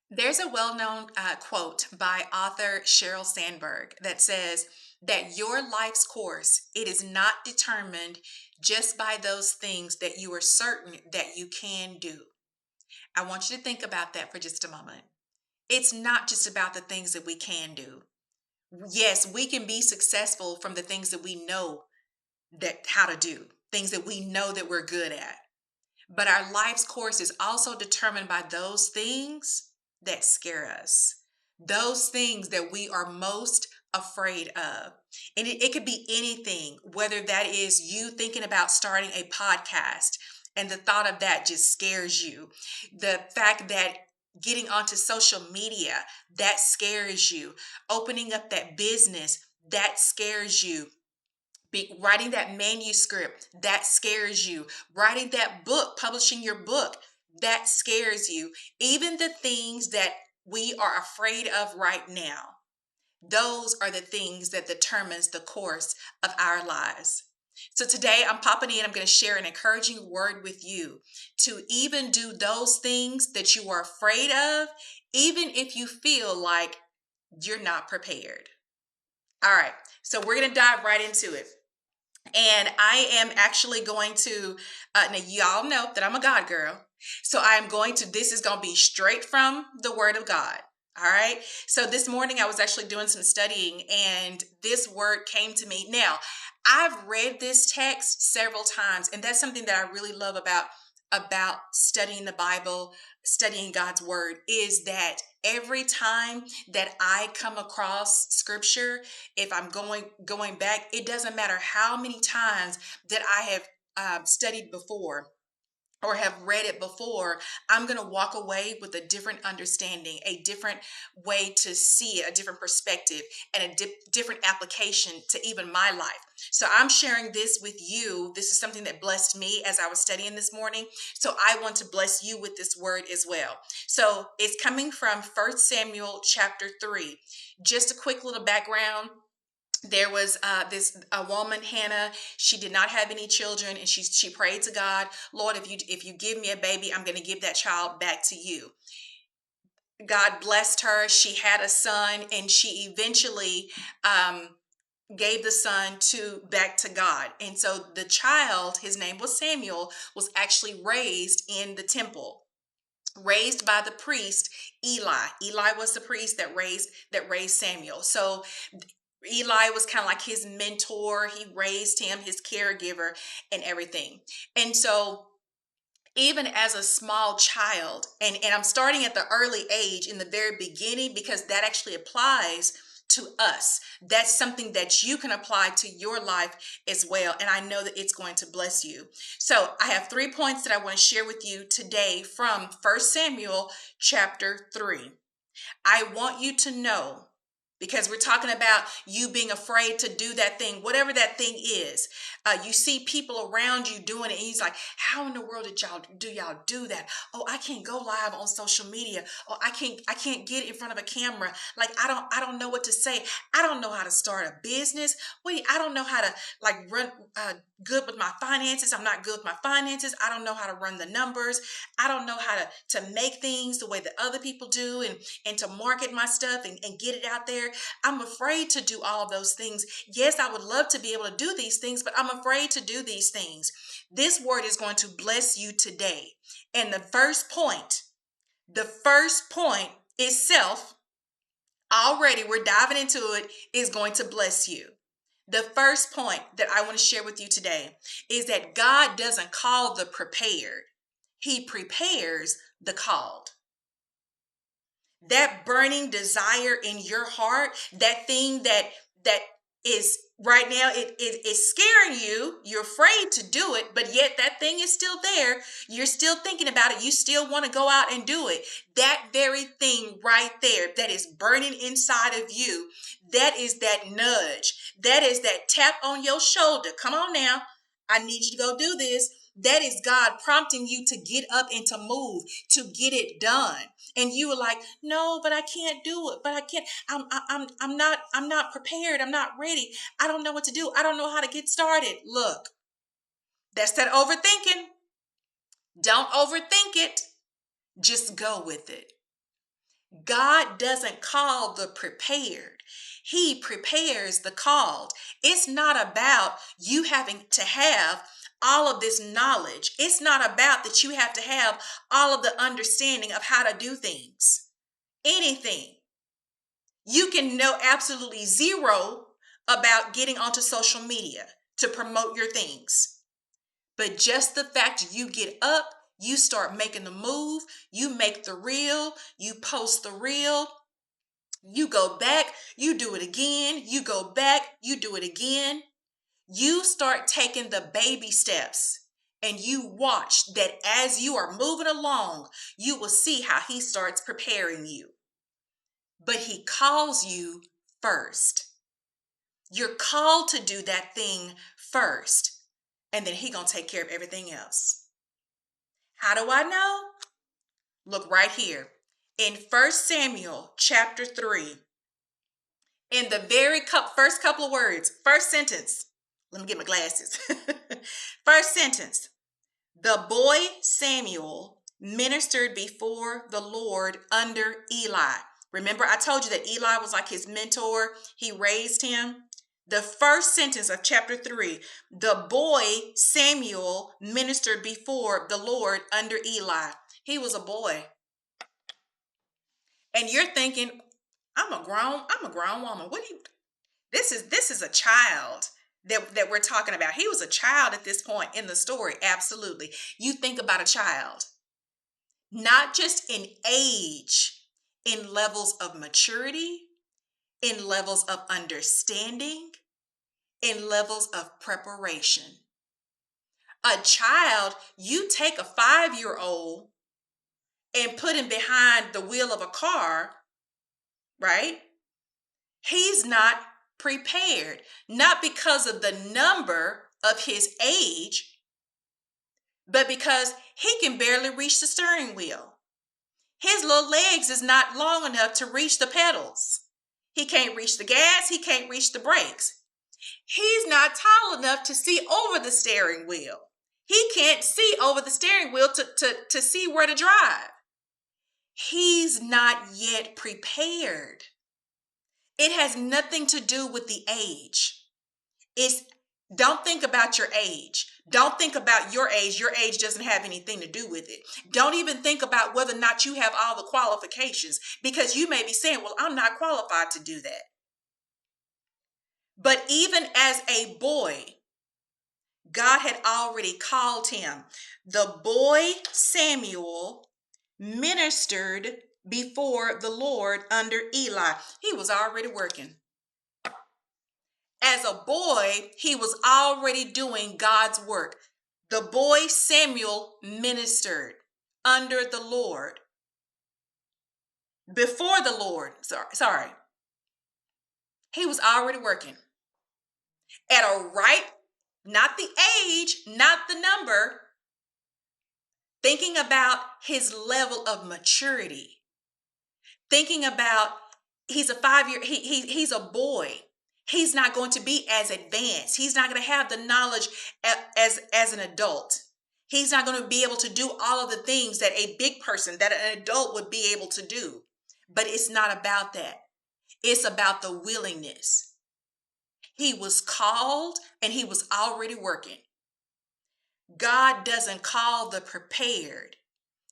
There's a well-known quote by author Sheryl Sandberg that says that your life's course, it is not determined just by those things that you are certain that you can do. I want you to think about that for just a moment. It's not just about the things that we can do. Yes, we can be successful from the things that we know that how to do, things that we know that we're good at. But our life's course is also determined by those things that scare us, those things that we are most afraid of. And it could be anything, whether that is you thinking about starting a podcast and the thought of that just scares you. The fact that getting onto social media, that scares you. Opening up that business, that scares you. Writing that manuscript, that scares you. Writing that book, publishing your book, that scares you. Even the things that we are afraid of right now, those are the things that determines the course of our lives. So today I'm popping in, I'm going to share an encouraging word with you to even do those things that you are afraid of, even if you feel like you're not prepared. All right, so we're going to dive right into it. And I am actually going to, now y'all know that I'm a God girl. So I'm going to, this is going to be straight from the Word of God. All right. So this morning I was actually doing some studying and this word came to me. Now, I've read this text several times, and that's something that I really love about studying the Bible, studying God's word, is that every time that I come across scripture, if I'm going back, it doesn't matter how many times that I have studied before or have read it before, I'm going to walk away with a different understanding, a different way to see it, a different perspective, and a different application to even my life. So I'm sharing this with you. This is something that blessed me as I was studying this morning. So I want to bless you with this word as well. So it's coming from 1 Samuel chapter 3. Just a quick little background. There was this a woman, Hannah. She did not have any children, and she prayed to God, Lord, if you give me a baby, I'm going to give that child back to you. God blessed her. She had a son, and she eventually gave the son to back to God. And so the child, his name was Samuel, was actually raised in the temple, raised by the priest Eli. Eli was the priest that raised Samuel. So Eli was kind of like his mentor. He raised him, his caregiver, and everything. And so, even as a small child, and I'm starting at the early age in the very beginning because that actually applies to us. That's something that you can apply to your life as well. And I know that it's going to bless you. So, I have 3 points that I want to share with you today from 1 Samuel chapter 3. I want you to know, because we're talking about you being afraid to do that thing, whatever that thing is. You see people around you doing it, and he's like, "How in the world y'all do that? Oh, I can't go live on social media. Oh, I can't get in front of a camera. Like I don't know what to say. I don't know how to start a business. Wait, I don't know how to like run good with my finances. I'm not good with my finances. I don't know how to run the numbers. I don't know how to make things the way that other people do, and to market my stuff and get it out there. I'm afraid to do all of those things. Yes, I would love to be able to do these things, but I'm afraid to do these things." This word is going to bless you today. And the first point itself, already we're diving into it, is going to bless you. The first point that I want to share with you today is that God doesn't call the prepared. He prepares the called. That burning desire in your heart, that thing that is right now, it's scaring you. You're afraid to do it, but yet that thing is still there. You're still thinking about it. You still want to go out and do it. That very thing right there that is burning inside of you, that is that nudge. That is that tap on your shoulder. Come on now. I need you to go do this. That is God prompting you to get up and to move, to get it done. And you were like, "No, but I can't do it. But I can't. I'm not prepared. I'm not ready. I don't know what to do. I don't know how to get started." Look, that's that overthinking. Don't overthink it. Just go with it. God doesn't call the prepared. He prepares the called. It's not about you having to have all of this knowledge. It's not about that you have to have all of the understanding of how to do things. Anything. You can know absolutely zero about getting onto social media to promote your things. But just the fact you get up, you start making the move, you make the reel, you post the reel, you go back, you do it again, you go back, you do it again. You start taking the baby steps and you watch that as you are moving along, you will see how he starts preparing you. But he calls you first. You're called to do that thing first, and then he gonna take care of everything else. How do I know? Look right here in 1 Samuel chapter 3. In the very first couple of words, first sentence. Let me get my glasses. First sentence. The boy Samuel ministered before the Lord under Eli. Remember, I told you that Eli was like his mentor. He raised him. The first sentence of chapter 3, the boy Samuel ministered before the Lord under Eli. He was a boy. And you're thinking, I'm a grown woman. This is a child that we're talking about. He was a child at this point in the story. Absolutely. You think about a child, not just in age, in levels of maturity, in levels of understanding, in levels of preparation. A child, you take a 5-year-old and put him behind the wheel of a car, right? He's not prepared, not because of the number of his age, but because he can barely reach the steering wheel. His little legs is not long enough to reach the pedals. He can't reach the gas. He can't reach the brakes. He's not tall enough to see over the steering wheel. He can't see over the steering wheel to see where to drive. He's not yet prepared. It has nothing to do with the age. Don't think about your age. Don't think about your age. Your age doesn't have anything to do with it. Don't even think about whether or not you have all the qualifications, because you may be saying, well, I'm not qualified to do that. But even as a boy, God had already called him. The boy Samuel ministered before the Lord under Eli. He was already working. As a boy, he was already doing God's work. The boy Samuel ministered under the Lord. Before the Lord, sorry. He was already working. At a ripe, not the age, not the number, thinking about his level of maturity. Thinking about he's a 5-year, he's a boy. He's not going to be as advanced. He's not going to have the knowledge as an adult. He's not going to be able to do all of the things that a big person, that an adult would be able to do. But it's not about that. It's about the willingness. He was called and he was already working. God doesn't call the prepared.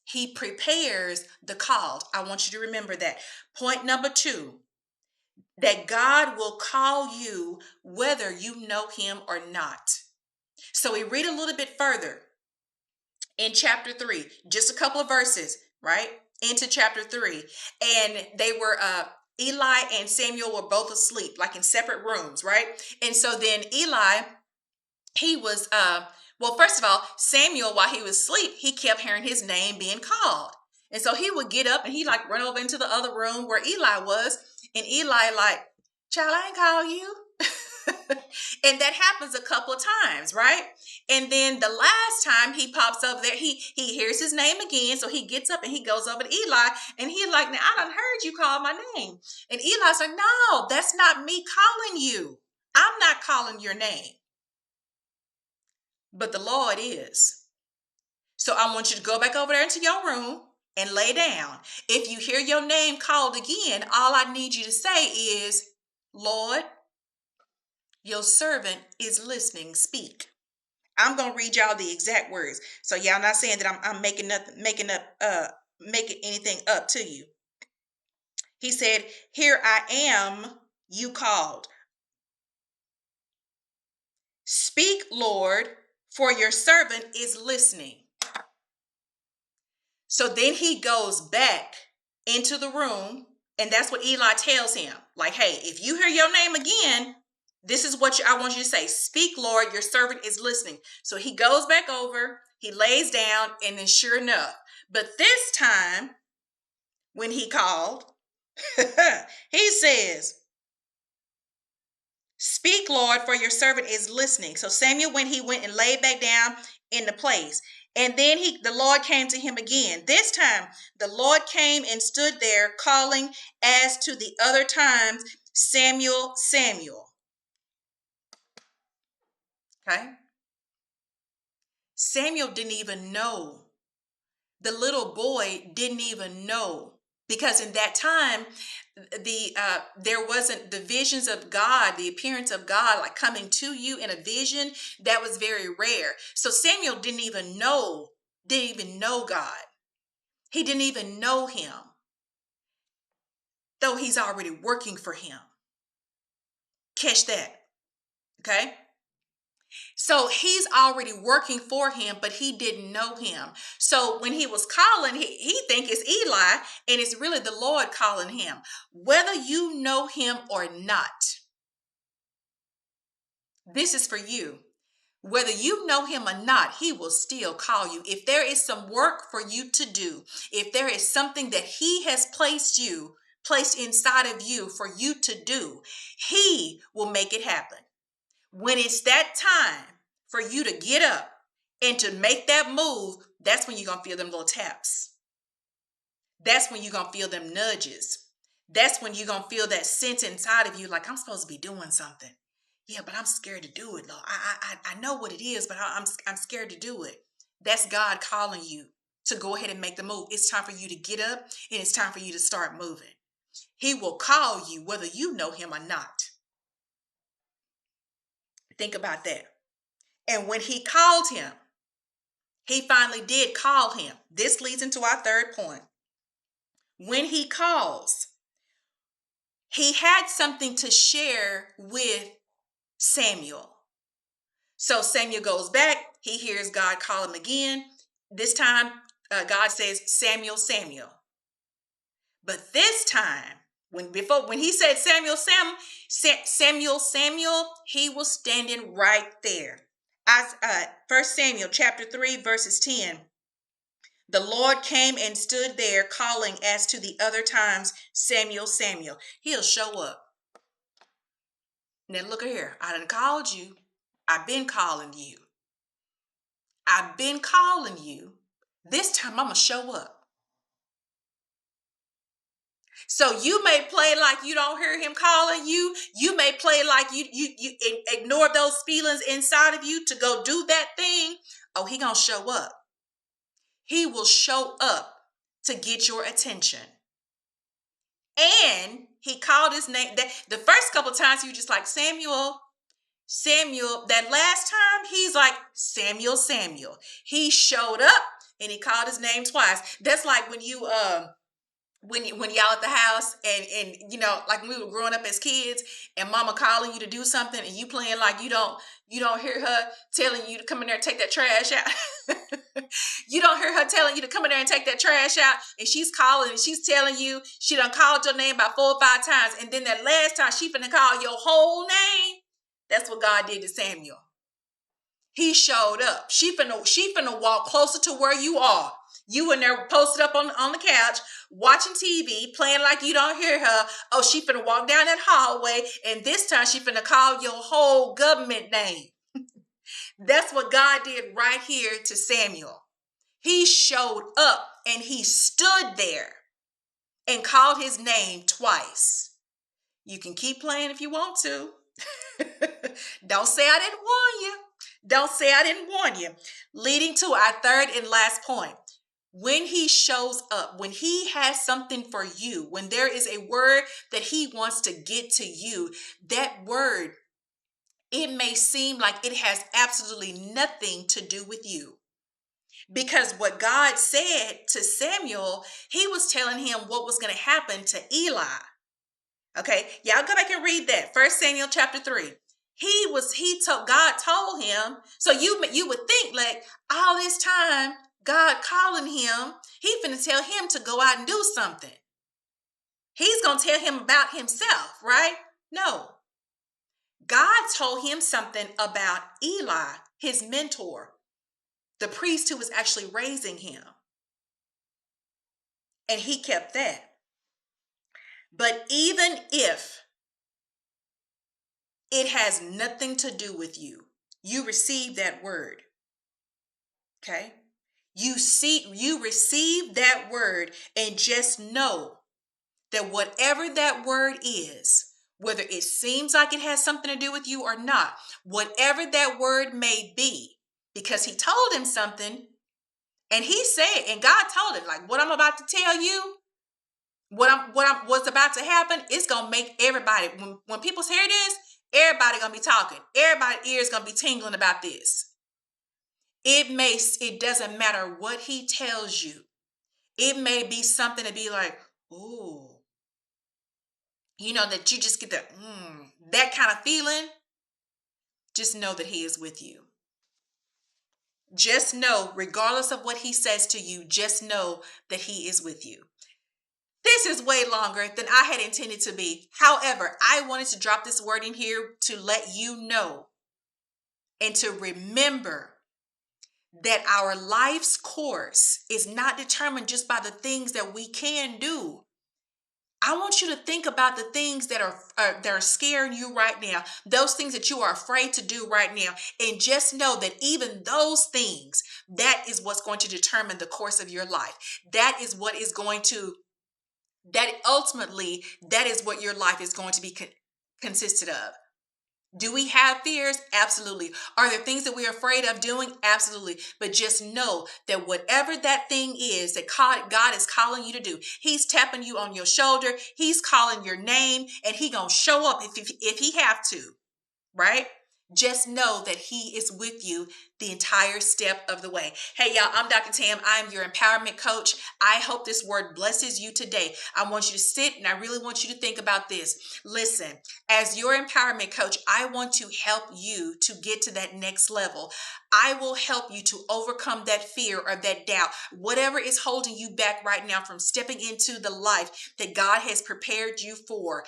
He prepares the called. I want you to remember that. Point number 2. That God will call you whether you know him or not. So we read a little bit further in chapter 3, just a couple of verses, right? Into chapter 3. And they were, Eli and Samuel were both asleep, like in separate rooms, right? And so then Eli, he was, well, first of all, Samuel, while he was asleep, he kept hearing his name being called. And so he would get up and he like run over into the other room where Eli was. And Eli like, child, I ain't call you. And that happens a couple of times, right? And then the last time he pops up there, he hears his name again. So he gets up and he goes over to Eli and he's like, now I done heard you call my name. And Eli's like, no, that's not me calling you. I'm not calling your name. But the Lord is. So I want you to go back over there into your room and lay down. If you hear your name called again, all I need you to say is, Lord, your servant is listening. Speak. I'm gonna read y'all the exact words. So y'all not saying that I'm making making anything up to you. He said, "Here I am, you called. Speak, Lord, for your servant is listening." So then he goes back into the room, and that's what Eli tells him. Like, hey, if you hear your name again, this is what I want you to say. Speak, Lord, your servant is listening. So he goes back over, he lays down, and then sure enough. But this time, when he called, he says, "Speak, Lord, for your servant is listening." So Samuel, when he went and laid back down in the place, and then the Lord came to him again. This time, the Lord came and stood there, calling as to the other times, "Samuel, Samuel." Okay? Samuel didn't even know. The little boy didn't even know, because in that time, there wasn't the visions of God, the appearance of God, like coming to you in a vision. That was very rare. So Samuel didn't even know God. He didn't even know him, though he's already working for him. Catch that. Okay. So he's already working for him, but he didn't know him. So when he was calling, he think it's Eli, and it's really the Lord calling him. Whether you know him or not, this is for you. Whether you know him or not, he will still call you. If there is some work for you to do, if there is something that he has placed inside of you for you to do, he will make it happen. When it's that time for you to get up and to make that move, that's when you're going to feel them little taps. That's when you're going to feel them nudges. That's when you're going to feel that sense inside of you, like, I'm supposed to be doing something. Yeah, but I'm scared to do it, Lord. I know what it is, but I'm scared to do it. That's God calling you to go ahead and make the move. It's time for you to get up, and it's time for you to start moving. He will call you whether you know him or not. Think about that. And when he called him, he finally did call him. This leads into our third point. When he calls, he had something to share with Samuel. So Samuel goes back. He hears God call him again. This time, God says, "Samuel, Samuel." But this time, when he said Samuel, Samuel, he was standing right there. As 1 Samuel chapter 3, verses 10. The Lord came and stood there, calling as to the other times, "Samuel, Samuel." He'll show up. Now look at here. I done called you. I've been calling you. I've been calling you. This time I'm going to show up. So you may play like you don't hear him calling you. You may play like you ignore those feelings inside of you to go do that thing. Oh, he going to show up. He will show up to get your attention. And he called his name. The first couple of times he was just like, "Samuel, Samuel." That last time he's like, "Samuel, Samuel." He showed up and he called his name twice. That's like when you when y'all at the house and you know, like when we were growing up as kids and mama calling you to do something and you playing like you don't hear her telling you to come in there and take that trash out. You don't hear her telling you to come in there and take that trash out, and she's calling and she's telling you she done called your name about 4 or 5 times, and then that last time she finna call your whole name. That's what God did to Samuel. He showed up. She finna walk closer to where you are. You in there posted up on the couch, watching TV, playing like you don't hear her. Oh, she finna walk down that hallway, and this time she finna call your whole government name. That's what God did right here to Samuel. He showed up and he stood there and called his name twice. You can keep playing if you want to. Don't say I didn't warn you. Don't say I didn't warn you. Leading to our third and last point. when he shows up, when he has something for you, when there is a word that he wants to get to you, that word, it may seem like it has absolutely nothing to do with you. Because what God said to Samuel, he was telling him what was going to happen to Eli. Okay, y'all go back and read that. 1 Samuel chapter 3. God told him, so you would think like all this time, God calling him, he finna tell him to go out and do something. He's gonna tell him about himself, right? No. God told him something about Eli, his mentor, the priest who was actually raising him. And he kept that. But even if it has nothing to do with you, you receive that word. Okay? You receive that word, and just know that whatever that word is, whether it seems like it has something to do with you or not, whatever that word may be, because he told him something, and he said, and God told him, like, what I'm about to tell you, what's about to happen, it's gonna make everybody, when people hear this, everybody gonna be talking. Everybody's ears gonna be tingling about this. It doesn't matter what he tells you. It may be something to be like, ooh, that you just get that kind of feeling. Just know that he is with you. Just know, regardless of what he says to you, just know that he is with you. This is way longer than I had intended to be. However, I wanted to drop this word in here to let you know and to remember that our life's course is not determined just by the things that we can do. I want you to think about the things that are scaring you right now, those things that you are afraid to do right now, and just know that even those things, that is what's going to determine the course of your life. That is what is going to, that ultimately, that is what your life is going to be consisted of. Do we have fears? Absolutely. Are there things that we're afraid of doing? Absolutely. But just know that whatever that thing is that God is calling you to do, he's tapping you on your shoulder. He's calling your name, and he gonna show up if he have to, right? Just know that he is with you the entire step of the way. Hey, y'all, I'm Dr. Tam. I'm your empowerment coach. I hope this word blesses you today. I want you to sit, and I really want you to think about this. Listen, as your empowerment coach, I want to help you to get to that next level. I will help you to overcome that fear or that doubt, whatever is holding you back right now from stepping into the life that God has prepared you for.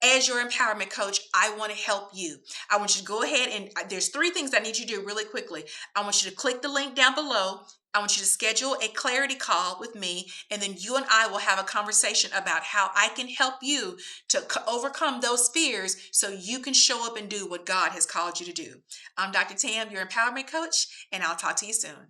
As your empowerment coach, I want to help you. I want you to go ahead and there's 3 things I need you to do really quickly. I want you to click the link down below. I want you to schedule a clarity call with me, and then you and I will have a conversation about how I can help you to overcome those fears so you can show up and do what God has called you to do. I'm Dr. Tam, your empowerment coach, and I'll talk to you soon.